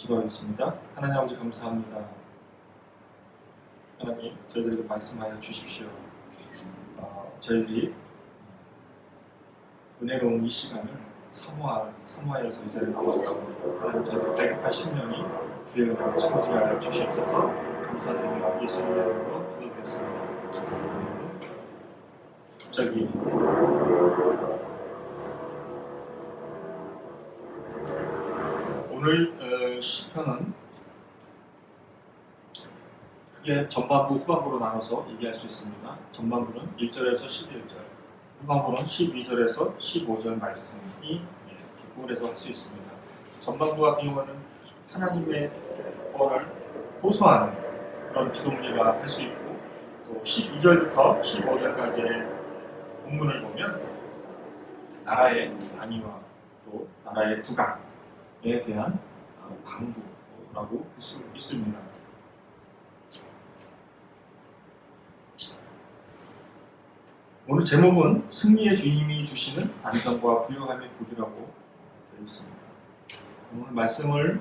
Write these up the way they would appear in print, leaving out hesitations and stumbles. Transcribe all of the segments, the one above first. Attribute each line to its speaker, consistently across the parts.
Speaker 1: 기도하겠습니다. 하나님 아버지 감사합니다. 하나님 저희들에게 말씀하여 주십시오. 저희들이 은혜로운 이 시간을 사모하여서 이 자리에 나왔습니다. 하나님 저희들 배급한 심령이 주의 은혜로 채워지게 하여 주시옵소서. 감사드리며 예수님의 이름으로 기도드렸습니다. 갑자기 오늘 시편은 크게 전반부, 후반부로 나눠서 얘기할 수 있습니다. 전반부는 1절에서 11절, 후반부는 12절에서 15절 말씀이 구분해서 할 수 있습니다. 전반부 같은 경우는 하나님의 구원을 호소하는 그런 기도문이라 할 수 있고, 또 12절부터 15절까지의 본문을 보면 나라의 안위와 또 나라의 부강에 대한 강도라고 볼 수 있습니다. 오늘 제목은 승리의 주님이 주시는 안정과 부유함의 복이라고 되어 있습니다. 오늘 말씀을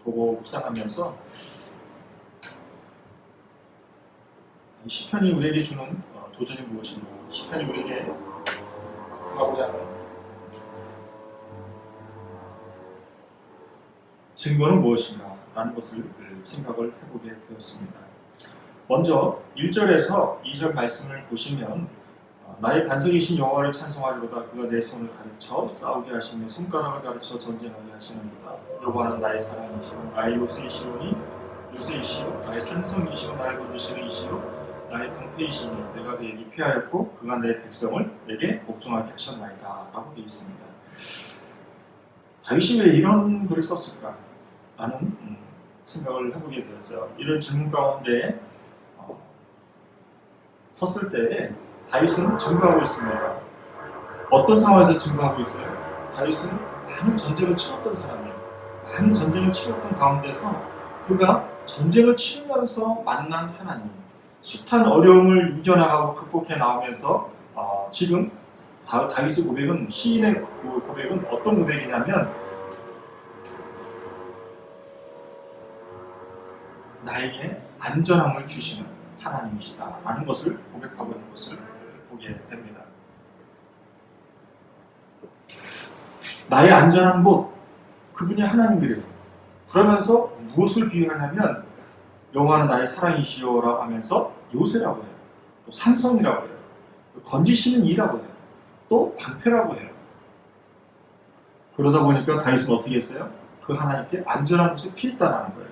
Speaker 1: 보고 묵상하면서 시편이 우리에게 주는 도전이 무엇인가, 시편이 우리에게 말씀하고자 하는 증거는 무엇인가 라는 것을 생각을 해보게 되었습니다. 먼저 1절에서 2절 말씀을 보시면 나의 반석이신 여호와를 찬송하리로다. 그가 내 손을 가르쳐 싸우게 하시며 손가락을 가르쳐 전쟁하게 하시는도다. 여호와는 나의 사랑이시오 나의 요새이시오니 요새이시오 나의 산성이시오 나의 건지시는 이시오 나의 방패이시니 내가 그에게 피하였고 그가 내 백성을 내게 복종하게 하셨나이다 라고 되어 있습니다. 다윗이 왜 이런 글을 썼을까 라는 생각을 해보게 되었어요. 이런 질문 가운데 섰을 때 다윗은 증거하고 있습니다. 어떤 상황에서 증거하고 있어요? 다윗은 많은 전쟁을 치렀던 사람이에요. 많은 전쟁을 치렀던 가운데서 그가 전쟁을 치르면서 만난 하나님, 숱한 어려움을 이겨나가고 극복해 나오면서 지금 다윗의 고백은, 시인의 고백은 어떤 고백이냐면 나에게 안전함을 주시는 하나님이시다 라는 것을 고백하고 있는 것을 보게 됩니다. 나의 안전한 곳, 그분이 하나님이래요. 그러면서 무엇을 비유하냐면 여호와는 나의 사랑이시오 라고 하면서 요새라고 해요. 또 산성이라고 해요. 또 건지시는 이라고 해요. 또 방패라고 해요. 그러다 보니까 다윗은 어떻게 했어요? 그 하나님께 안전한 곳에 피했다라는 거예요.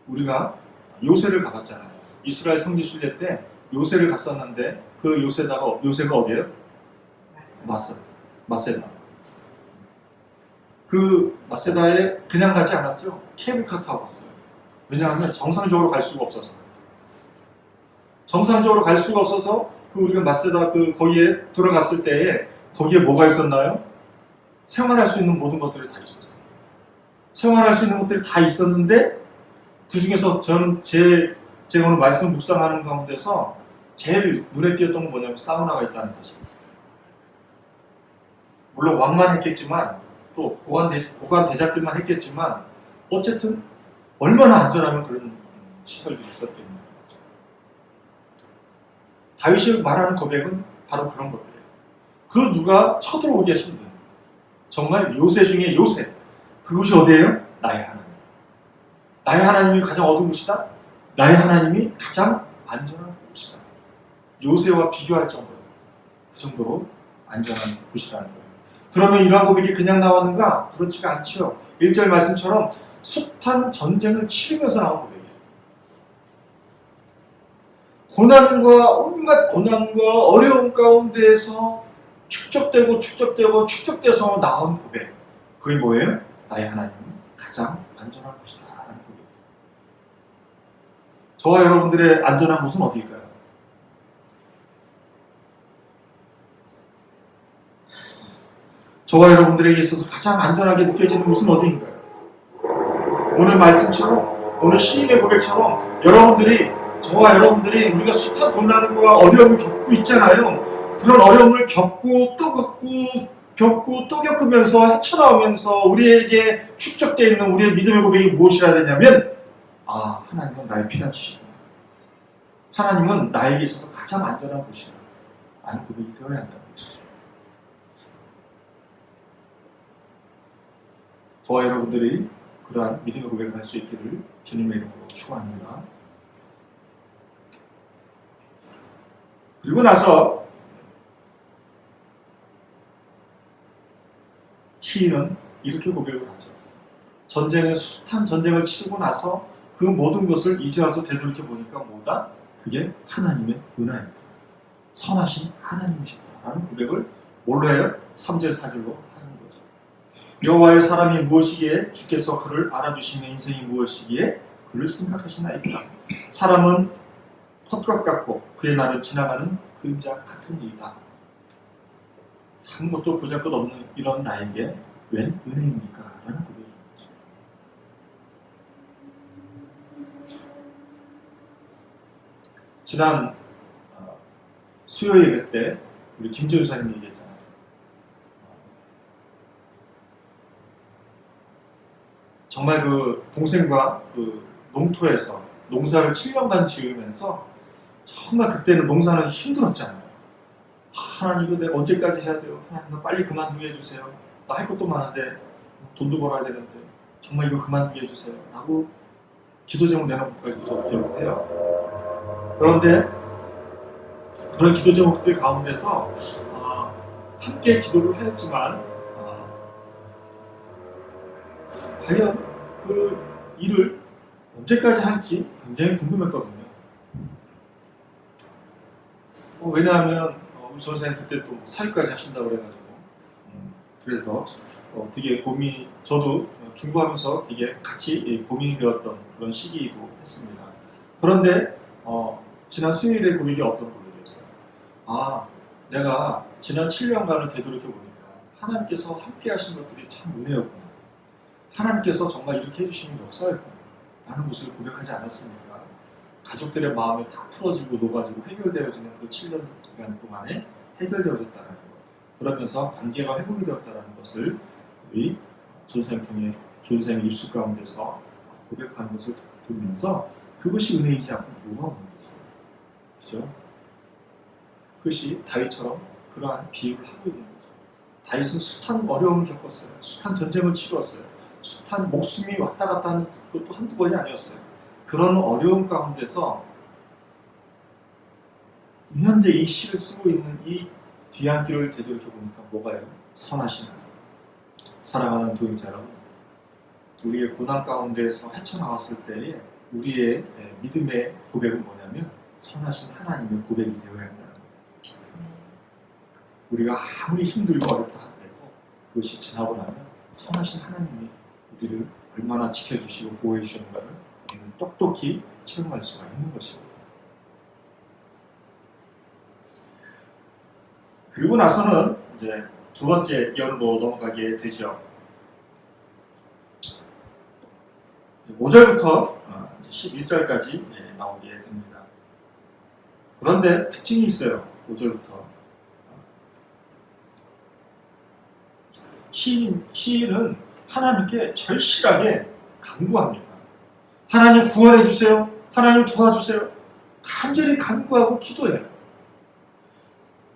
Speaker 1: 우리가 요새를 가봤잖아요. 이스라엘 성지 순례 때 요새를 갔었는데 그 요새가 어디예요? 마세다. 그 마세다에 그냥 가지 않았죠. 케이블카 타고 갔어요. 왜냐하면 정상적으로 갈 수가 없어서. 정상적으로 갈 수가 없어서 우리가 마세다 거기에 들어갔을 때에 거기에 뭐가 있었나요? 생활할 수 있는 모든 것들이 다 있었어요. 생활할 수 있는 것들이 다 있었는데 그 중에서 저는 제가 오늘 말씀 묵상하는 가운데서 제일 눈에 띄었던 건 뭐냐면 사우나가 있다는 사실. 물론 왕만 했겠지만 또 고관 대작들만 했겠지만 어쨌든 얼마나 안전하면 그런 시설들이 있었겠는 거죠. 다윗이 말하는 고백은 바로 그런 것들이에요. 그 누가 쳐들어오기가 힘든 정말 요새 중에 요새, 그곳이 어디예요? 나의 하나님. 나의 하나님이 가장 어두운 곳이다? 나의 하나님이 가장 안전한 곳이다. 요새와 비교할 정도로, 그 정도로 안전한 곳이라는 거예요. 그러면 이러한 고백이 그냥 나왔는가? 그렇지가 않죠. 1절 말씀처럼 숱한 전쟁을 치르면서 나온 고백이에요. 온갖 고난과 어려움 가운데에서 축적돼서 나온 고백. 그게 뭐예요? 나의 하나님은 가장 안전한 곳이다. 저와 여러분들의 안전한 곳은 어디일까요? 저와 여러분들에게 있어서 가장 안전하게 느껴지는 곳은 어디인가요? 오늘 말씀처럼, 오늘 시인의 고백처럼 저와 여러분들이 우리가 숱한 고난과 어려움을 겪고 있잖아요. 그런 어려움을 겪고 또 겪고 겪고 또 겪으면서 헤쳐나오면서 우리에게 축적되어 있는 우리의 믿음의 고백이 무엇이라 되냐면 하나님은 나의 피난처시구나. 하나님은 나에게 있어서 가장 안전한 곳이다. 라는 고백이 되어야 한다는 것이죠. 저와 여러분들이 그러한 믿음의 고백을 할 수 있기를 주님의 이름으로 축원합니다. 그리고 나서 시인은 이렇게 고백을 하죠. 숱한 전쟁을 치르고 나서 그 모든 것을 이제 와서 되돌이켜 보니까 뭐다? 그게 하나님의 은혜입니다. 선하신 하나님이시다 라는 고백을 뭘로 해요? 3절 4절로 하는 거죠. 여호와의 사람이 무엇이기에 주께서 그를 알아주시며 인생이 무엇이기에 그를 생각하시나이까. 사람은 헛것 같고 그의 날은 지나가는 그림자 같은 이다. 아무것도 보잘것 없는 이런 나에게 웬 은혜입니까? 라는 고백입니다. 지난 수요 예배 때 우리 김재우 사님 얘기했잖아요. 정말 그 동생과 그 농토에서 농사를 7년간 지으면서 정말 그때는 농사는 힘들었잖아요. 하나님 이거 내가 언제까지 해야 돼요? 하나님 나 빨리 그만두게 해주세요. 나 할 것도 많은데 돈도 벌어야 되는데 정말 이거 그만두게 해주세요. 라고 기도 제목 내놓고까지 저도 기록을 해요. 그런데 그런 기도 제목들 가운데서 함께 기도를 했지만 과연 그 일을 언제까지 할지 굉장히 궁금했거든요. 왜냐하면 우리 전사님 그때 또 사주까지 하신다고 그래가지고 그래서 되게 저도 중고하면서 되게 같이 고민이 되었던 그런 시기이기도 했습니다. 그런데 지난 수요일에 고백이 어떤 고백이었어요? 내가 지난 7년간을 되돌이켜보니까 하나님께서 함께 하신 것들이 참 은혜였구나. 하나님께서 정말 이렇게 해주시는 역사였구나 라는 것을 고백하지 않았습니까? 가족들의 마음이 다 풀어지고 녹아지고 해결되어지는 그 7년 동안에 해결되어졌다는 것, 그러면서 관계가 회복이 되었다는 것을 우리 조선생을 통해 조선생의 입술 가운데서 고백하는 것을 들으면서 그것이 은혜이지 않고 뭐가 없겠어요? 그죠? 그것이 다윗처럼 그러한 비유를 하고 있는 거죠. 다윗은 숱한 어려움을 겪었어요. 숱한 전쟁을 치루었어요. 숱한 목숨이 왔다 갔다 하는 것도 한두 번이 아니었어요. 그런 어려움 가운데서 현재 이 시를 쓰고 있는 이 뒤안길을 되돌이켜보니까 뭐가요? 선하신 하나님. 사랑하는 도인자 여러분, 우리의 고난 가운데에서 헤쳐나왔을 때에 우리의 믿음의 고백은 뭐냐면 선하신 하나님의 고백이 되어야 한다는 거예요. 우리가 아무리 힘들고 어렵다 하더라도 그것이 지나고 나면 선하신 하나님이 우리를 얼마나 지켜주시고 보호해 주셨는가를 우리는 똑똑히 체험할 수가 있는 것입니다. 그리고 나서는 이제 두 번째 열로 넘어가게 되죠. 5절부터 11절까지 나오게 됩니다. 그런데 특징이 있어요. 5절부터 시인은 하나님께 절실하게 간구합니다. 하나님 구원해 주세요. 하나님 도와주세요. 간절히 간구하고 기도해요.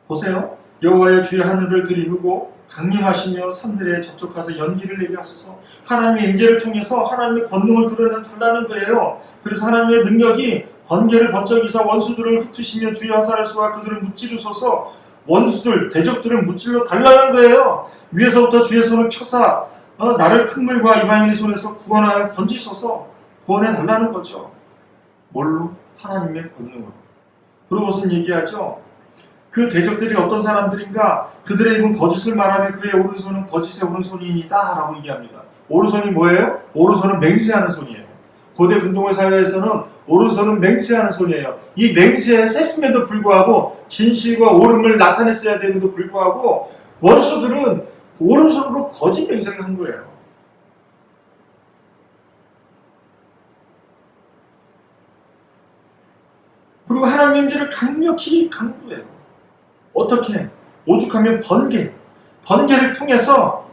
Speaker 1: 보세요. 여호와여 주의 하늘을 들이우고 강림하시며 산들에 접촉하서 연기를 내게 하소서. 하나님의 임재를 통해서 하나님의 권능을 드러내달라는 거예요. 그래서 하나님의 능력이 번개를 번쩍이사 원수들을 흩으시며 주의 화살을 쏘아 그들을 무찌르소서. 원수들, 대적들을 무찔러 달라는 거예요. 위에서부터 주의 손을 펴사 나를 큰 물과 이방인의 손에서 구원하여 건지소서. 구원해 달라는 거죠. 뭘로? 하나님의 권능으로. 그리고 무슨 얘기하죠? 그 대적들이 어떤 사람들인가? 그들의 입은 거짓을 말하며 그의 오른손은 거짓의 오른손이다 라고 얘기합니다. 오른손이 뭐예요? 오른손은 맹세하는 손이에요. 고대 근동의 사회에서는 오른손은 맹세하는 손이에요. 이 맹세했음에도 불구하고 진실과 옳음을 나타냈어야 되는데도 불구하고 원수들은 오른손으로 거짓 맹세를 한 거예요. 그리고 하나님의 임재를 강력히 강조해요. 어떻게? 오죽하면 번개, 번개를 통해서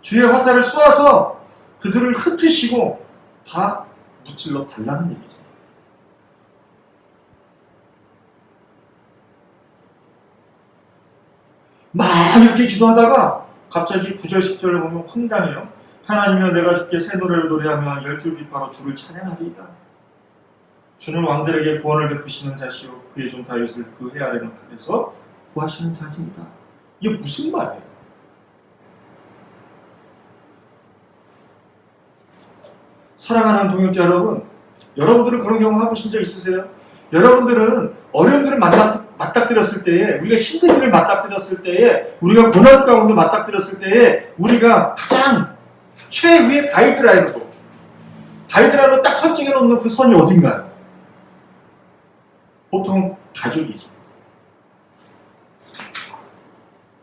Speaker 1: 주의 화살을 쏘아서 그들을 흩으시고 다 무찔러 달라는 얘기죠. 막 이렇게 기도하다가 갑자기 9절 10절을 보면 황당해요. 하나님이여 내가 주께 새 노래를 노래하며 열줄 비파로 주를 찬양하리이다. 주는 왕들에게 구원을 베푸시는 자시요 그의 종 다윗을 그 해 아래는 칼에서 구하시는 자입니다. 이게 무슨 말이에요? 사랑하는 동역자 여러분, 여러분들은 그런 경험 해보신 적 있으세요? 여러분들은 어려움들을 맞닥뜨렸을 때에, 우리가 힘든 일을 맞닥뜨렸을 때에, 우리가 고난 가운데 맞닥뜨렸을 때에 우리가 가장 최후의 가이드라인으로 딱 설정해 놓는 그 선이 어딘가요? 보통 가족이죠.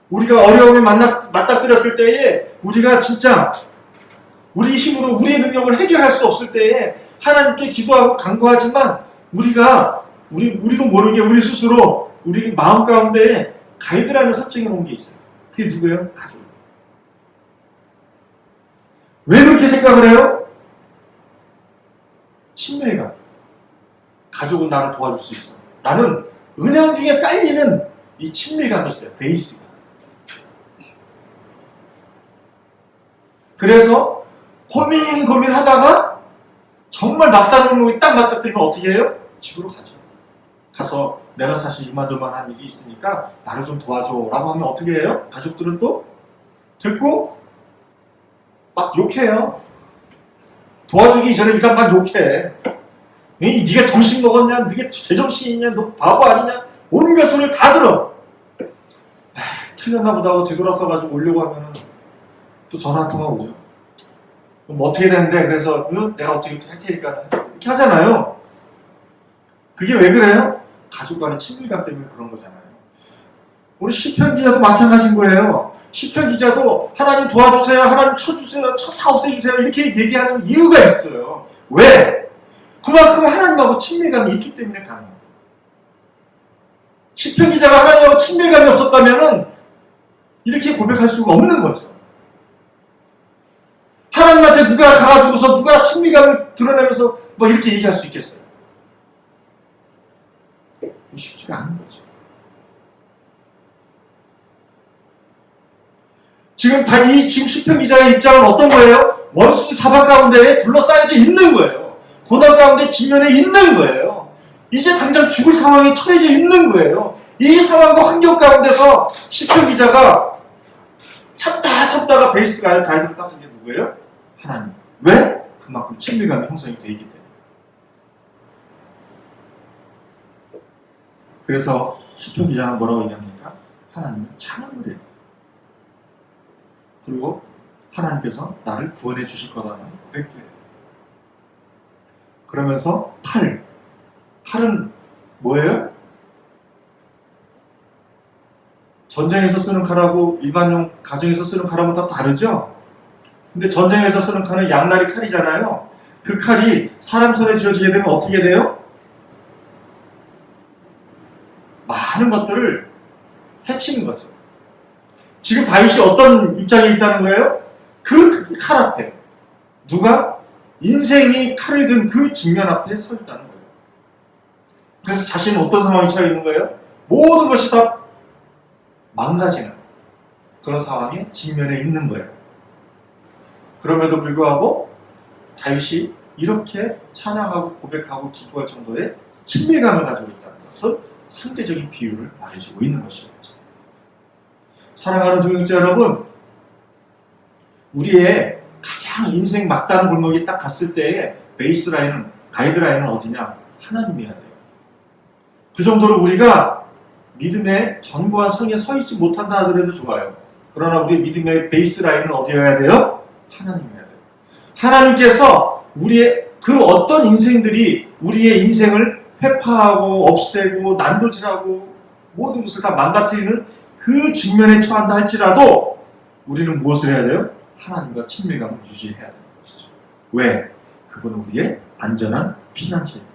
Speaker 1: 우리가 어려움에 맞닥뜨렸을 때에 우리가 진짜 우리 힘으로 우리의 능력을 해결할 수 없을 때에 하나님께 기도하고 간구하지만 우리도 모르게 우리 스스로 우리 마음 가운데 가이드라인을 설정해 놓은 게 있어요. 그게 누구예요? 가족. 왜 그렇게 생각을 해요? 친밀감. 가족은 나를 도와줄 수 있어. 나는 은연중에 깔리는 이 친밀감이 있어요. 베이스가. 그래서 고민하다가 정말 막다른 놈이 딱 맞닥뜨리면 어떻게 해요? 집으로 가죠. 가서 내가 사실 이만저만한 일이 있으니까 나를 좀 도와줘 라고 하면 어떻게 해요? 가족들은 또 듣고 막 욕해요. 도와주기 전에 일단 막 욕해. 네가 정신 먹었냐? 네가 제정신이냐? 너 바보 아니냐? 온갖 소리를 다 들어. 틀렸나 보다 하고 뒤돌아서가지고 오려고 하면은 또 전화 한 통화 오죠. 뭐 어떻게 되는데? 그래서 내가 어떻게 할 테니까 이렇게 하잖아요. 그게 왜 그래요? 가족 간의 친밀감 때문에 그런 거잖아요. 우리 시편 기자도 마찬가지인 거예요. 시편 기자도 하나님 도와주세요, 하나님 쳐주세요, 다 없애주세요 이렇게 얘기하는 이유가 있어요. 왜? 그만큼 하나님하고 친밀감이 있기 때문에 가능해요. 시편 기자가 하나님하고 친밀감이 없었다면 이렇게 고백할 수가 없는 거죠. 하나님한테 누가 가가지고서 누가 친밀감을 드러내면서 뭐 이렇게 얘기할 수 있겠어요? 쉽지가 않은 거죠. 지금 시편 기자의 입장은 어떤 거예요? 원수 사방 가운데에 둘러싸여져 있는 거예요. 고난 가운데 직면해 있는 거예요. 이제 당장 죽을 상황에 처해져 있는 거예요. 이 상황과 환경 가운데서 시편 기자가 참다가 베이스가 가이드를 닦은 게 누구예요? 하나님. 왜? 그만큼 친밀감이 형성이 되어 있기 때문에. 그래서 시편 기자는 뭐라고 얘기합니까? 하나님은 찬양을 해요. 그리고 하나님께서 나를 구원해 주실 거라는 고백도 해요. 그러면서 칼은 뭐예요? 전쟁에서 쓰는 칼하고 일반용 가정에서 쓰는 칼하고 다 다르죠? 근데 전쟁에서 쓰는 칼은 양날이 칼이잖아요. 그 칼이 사람 손에 쥐어지게 되면 어떻게 돼요? 많은 것들을 해치는 거죠. 지금 다윗이 어떤 입장에 있다는 거예요? 그 칼 앞에 누가 인생이 칼을 든 그 직면 앞에 서 있다는 거예요. 그래서 자신은 어떤 상황에 처해 있는 거예요? 모든 것이 다 망가지는 그런 상황에 직면해 있는 거예요. 그럼에도 불구하고 다윗이 이렇게 찬양하고 고백하고 기도할 정도의 친밀감을 가지고 있다는 것을 상대적인 비유를 말해주고 있는 것이죠. 사랑하는 동역자 여러분, 우리의 가장 인생 막다른 골목에 딱 갔을 때의 베이스라인은, 가이드라인은 어디냐? 하나님이어야 돼요. 그 정도로 우리가 믿음의 견고한 성에 서 있지 못한다 하더라도 좋아요. 그러나 우리의 믿음의 베이스라인은 어디여야 돼요? 하나님이어야 돼요. 하나님께서 우리의 그 어떤 인생들이 우리의 인생을 회파하고 없애고 난도질하고 모든 것을 다 망가뜨리는 그 직면에 처한다 할지라도 우리는 무엇을 해야 돼요? 하나님과 친밀감을 유지해야 되는 것이죠. 왜? 그분은 우리의 안전한 피난처입니다.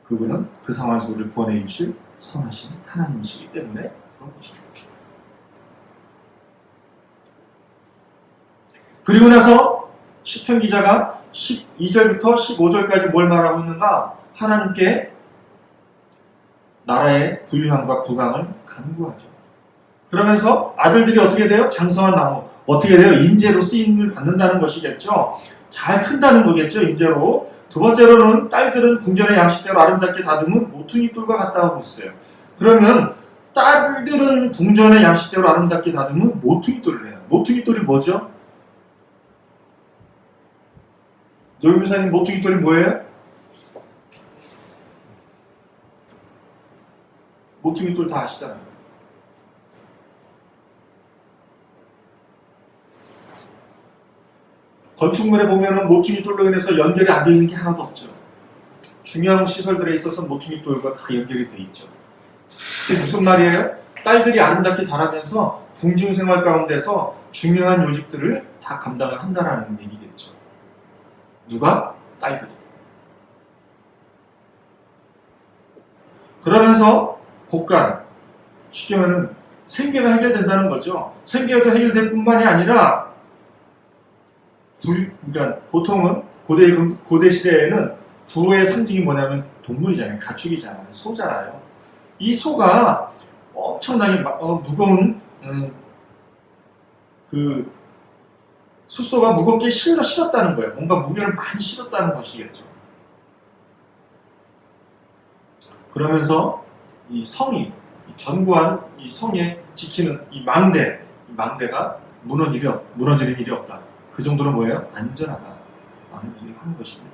Speaker 1: 그분은 그 상황에서 우리를 구원해 주실 선하신 하나님이시기 때문에 그런 것입니다. 그리고 나서 시편 기자가 12절부터 15절까지 뭘 말하고 있는가? 하나님께 나라의 부유함과 부강을 간구하죠. 그러면서 아들들이 어떻게 돼요? 장성한 나무. 어떻게 돼요? 인재로 쓰임을 받는다는 것이겠죠. 잘 큰다는 거겠죠. 인재로. 두 번째로는 딸들은 궁전의 양식대로 아름답게 다듬은 모퉁이 돌과 같다고 있어요. 그러면 딸들은 궁전의 양식대로 아름답게 다듬은 모퉁이 돌을 해요. 모퉁이 돌이 뭐죠? 노유미사님, 모퉁이 돌이 뭐예요? 모퉁이 돌 다 아시잖아요. 건축물에 보면은 모퉁이 돌로 인해서 연결이 안 되어 있는 게 하나도 없죠. 중요한 시설들에 있어서 모퉁이 돌과 다 연결이 되어 있죠. 이게 무슨 말이에요? 딸들이 아름답게 자라면서 궁중 생활 가운데서 중요한 요직들을 다 감당을 한다라는 얘기겠죠. 누가? 딸들이. 그러면서 곡간, 쉽게 말하면 생계가 해결된다는 거죠. 생계도 해결될 뿐만이 아니라 그러니까 보통은 고대 시대에는 부의 상징이 뭐냐면 동물이잖아요. 가축이잖아요. 소잖아요. 이 소가 엄청나게 무거운 그 숫소가 무겁게 실었다는 거예요. 뭔가 무게를 많이 실었다는 것이겠죠. 그러면서 이 성이 견고한 이 성에 지키는 이 망대가 무너지는 일이 없다. 그 정도는 뭐예요? 안전하다. 라는 얘기를 하는 것입니다.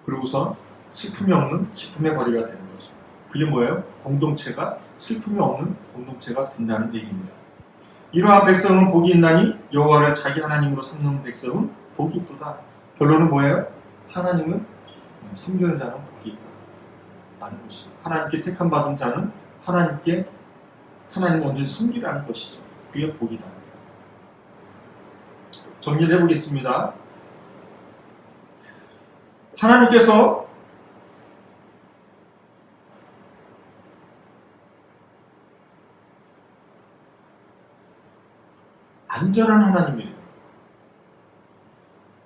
Speaker 1: 그리고서 슬픔이 없는 기쁨의 거리가 되는 거죠. 그게 뭐예요? 공동체가 슬픔이 없는 공동체가 된다는 얘기입니다. 이러한 백성은 복이 있나니 여호와를 자기 하나님으로 삼는 백성은 복이 있도다. 결론은 뭐예요? 하나님은 섬기는 자는 복이 있다. 라는 것이죠. 하나님께 택함 받은 자는 하나님 온전히 섬기라는 것이죠. 그게 복이다. 정리를 해보겠습니다. 하나님께서 안전한 하나님이래요.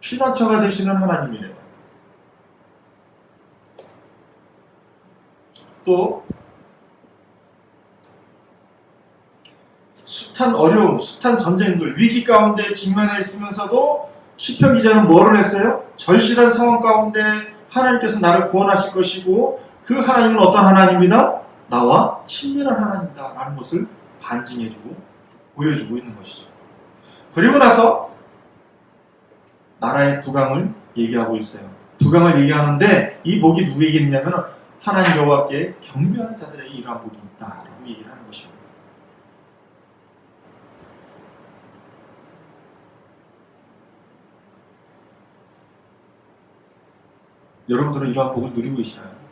Speaker 1: 피난처가 되시는 하나님이래요. 또 숱한 어려움, 숱한 전쟁들, 위기 가운데 직면해 있으면서도 시편 기자는 뭐를 했어요? 절실한 상황 가운데 하나님께서 나를 구원하실 것이고 그 하나님은 어떤 하나님이다? 나와 친밀한 하나님이다 라는 것을 반증해주고 보여주고 있는 것이죠. 그리고 나서 나라의 부강을 얘기하고 있어요. 부강을 얘기하는데 이 복이 누구에게 있냐면 하나님 여호와께 경배하는 자들에게 이러한 복이 있다라고 얘기를 하는 것입니다. 여러분들은 이러한 복을 누리고 계시나요?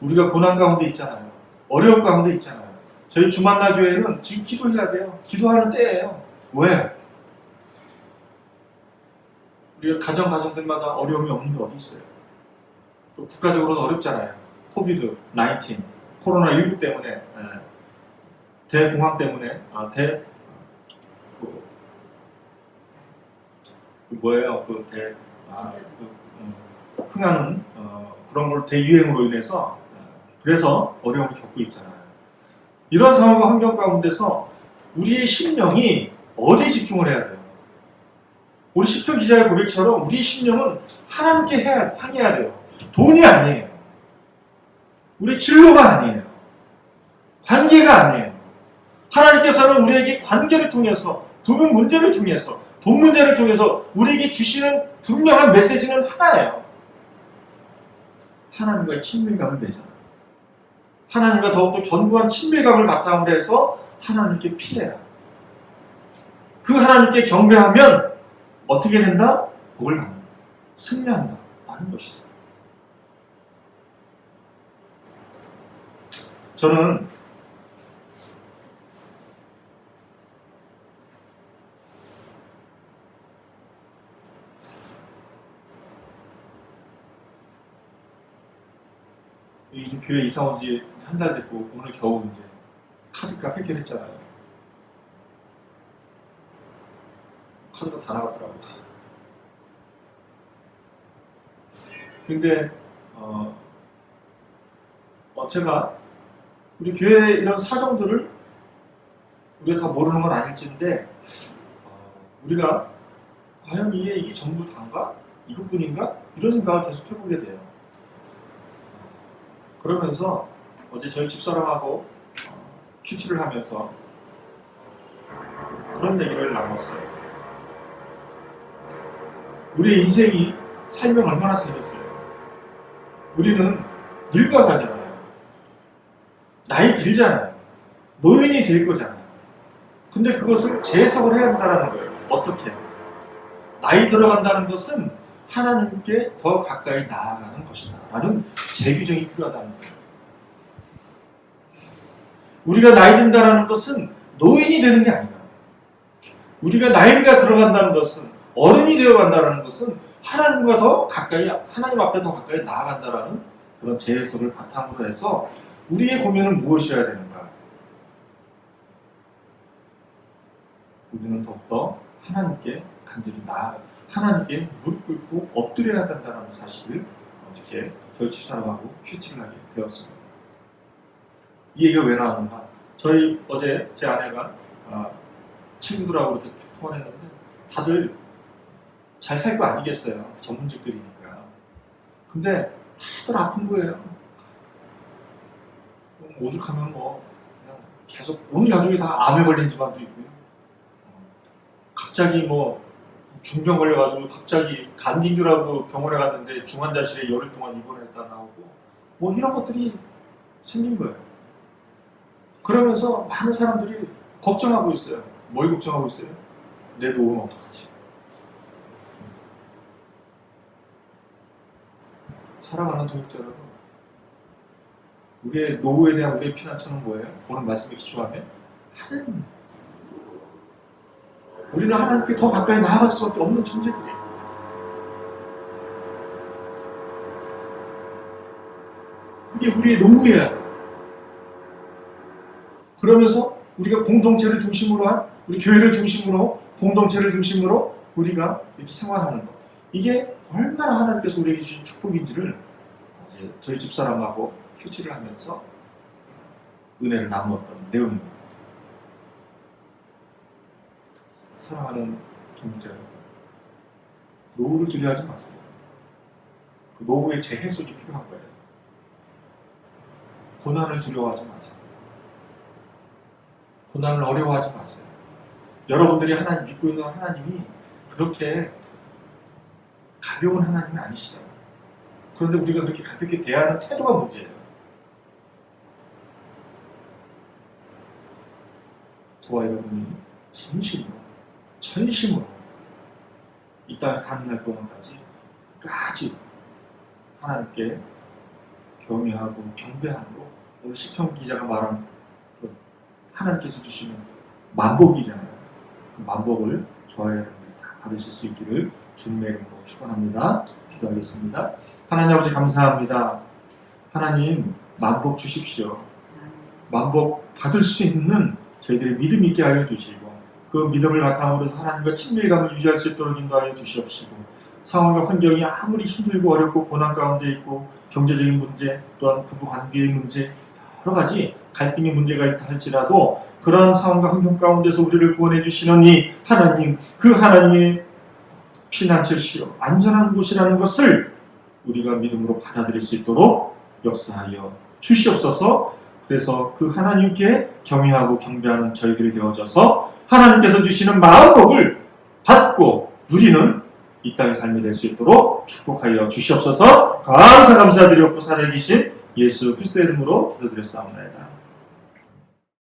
Speaker 1: 우리가 고난 가운데 있잖아요. 어려움 가운데 있잖아요. 저희 주만나 교회는 지금 기도해야 돼요. 기도하는 때예요. 왜? 우리가 가정들마다 어려움이 없는 게 어디 있어요? 또 국가적으로도 어렵잖아요. 코비드 19, 코로나19 때문에, 대공황 때문에, 흥하는 그런 걸 대유행으로 인해서 그래서 어려움을 겪고 있잖아요. 이런 상황과 환경 가운데서 우리의 심령이 어디에 집중을 해야 돼요? 우리 시편 기자의 고백처럼 우리의 심령은 하나님께 향해야 돼요. 돈이 아니에요. 우리 진로가 아니에요. 관계가 아니에요. 하나님께서는 우리에게 관계를 통해서, 부분 문제를 통해서, 돈 문제를 통해서 우리에게 주시는 분명한 메시지는 하나예요. 하나님과의 친밀감을 맺어라. 하나님과 더욱더 견고한 친밀감을 바탕으로 해서 하나님께 피해라. 그 하나님께 경배하면 어떻게 된다? 복을 받는다. 승리한다. 라는 것이죠. 저는 이 교회 이사 온 지 한 달 됐고 오늘 겨우 이제 카드값 해결했잖아요. 카드가 다 나갔더라고요. 근데 제가 우리 교회 이런 사정들을 우리가 다 모르는 건 아닐진데 우리가 과연 이게 전부 다인가? 이것뿐인가? 이런 생각을 계속 해보게 돼요. 그러면서 어제 저희 집사람하고 큐티를 하면서 그런 얘기를 나눴어요. 우리의 인생이 살면 얼마나 살겠어요? 우리는 늙어가잖아요. 나이 들잖아요. 노인이 될 거잖아요. 근데 그것을 재해석을 해야 한다는 거예요. 어떻게? 나이 들어간다는 것은 하나님께 더 가까이 나아가는 것이다 라는 재규정이 필요하다는 거예요. 우리가 나이 든다는 것은 노인이 되는 게 아니라 우리가 나이가 들어간다는 것은 어른이 되어간다는 것은 하나님과 더 가까이, 하나님 앞에 더 가까이 나아간다라는 그런 재해석을 바탕으로 해서 우리의 고민은 무엇이어야 되는가? 우리는 더욱더 하나님께 간절히 하나님께 무릎 꿇고 엎드려야 된다는 사실을 어떻게 저희 집사람하고 큐티를 하게 되었습니다. 이 얘기가 왜 나왔는가? 저희 어제 제 아내가 친구들하고 이렇게 쭉 통화를 했는데 다들 잘 살 거 아니겠어요. 전문직들이니까. 근데 다들 아픈 거예요. 오죽하면 뭐 그냥 계속 온 가족이 다 암에 걸린 집안도 있고요. 갑자기 뭐 중병 걸려가지고 갑자기 감기인 줄 알고 병원에 갔는데 중환자실에 열흘 동안 입원했다 나오고 뭐 이런 것들이 생긴 거예요. 그러면서 많은 사람들이 걱정하고 있어요. 뭘 걱정하고 있어요? 내 노후는 어떡하지? 사랑하는 동역자 여러분, 우리의 노후에 대한 우리의 피난처는 뭐예요? 오늘 말씀에 기초하면 하나님. 우리는 하나님께 더 가까이 나아갈 수밖에 없는 존재들이에요. 그게 우리의 노후예요. 그러면서 우리가 공동체를 중심으로 한, 우리 교회를 중심으로, 공동체를 중심으로 우리가 이렇게 생활하는 것. 이게 얼마나 하나님께서 우리에게 주신 축복인지를 이제 저희 집사람하고 큐티를 하면서 은혜를 나누었던 내용입니다. 사랑하는 동자 여러분, 노후를 두려워하지 마세요. 그 노후의 재해석이 필요한 거예요. 고난을 두려워하지 마세요. 고난을 어려워하지 마세요. 여러분들이 하나님 믿고 있는 하나님이 그렇게 가벼운 하나님이 아니시잖아요. 그런데 우리가 그렇게 가볍게 대하는 태도가 문제예요. 저와 여러분이 진심으로, 전심으로 이 땅에 사는 날 동안까지 끝까지 하나님께 경외하고 경배함으로 오늘 시편 기자가 말한 그 하나님께서 주시는 만복이잖아요. 그 만복을 저와 여러분들이 다 받으실 수 있기를 주님의 이름으로 축원합니다. 기도하겠습니다. 하나님 아버지 감사합니다. 하나님 만복 주십시오. 만복 받을 수 있는 저희들의 믿음 있게 하여 주시고 그 믿음을 바탕으로 하나님과 친밀감을 유지할 수 있도록 인도하여 주시옵시고 상황과 환경이 아무리 힘들고 어렵고 고난 가운데 있고 경제적인 문제 또한 부부 관계의 문제 여러 가지 갈등의 문제가 있다 할지라도 그러한 상황과 환경 가운데서 우리를 구원해 주시는 이 하나님, 그 하나님의 피난처시요 안전한 곳이라는 것을 우리가 믿음으로 받아들일 수 있도록 역사하여 주시옵소서. 그래서 그 하나님께 경외하고 경배하는 저희들이 되어져서 하나님께서 주시는 마음복을 받고 누리는 이 땅의 삶이 될 수 있도록 축복하여 주시옵소서. 감사드리옵고 살아계신 예수 그리스도의 이름으로 기도드렸사옵나이다.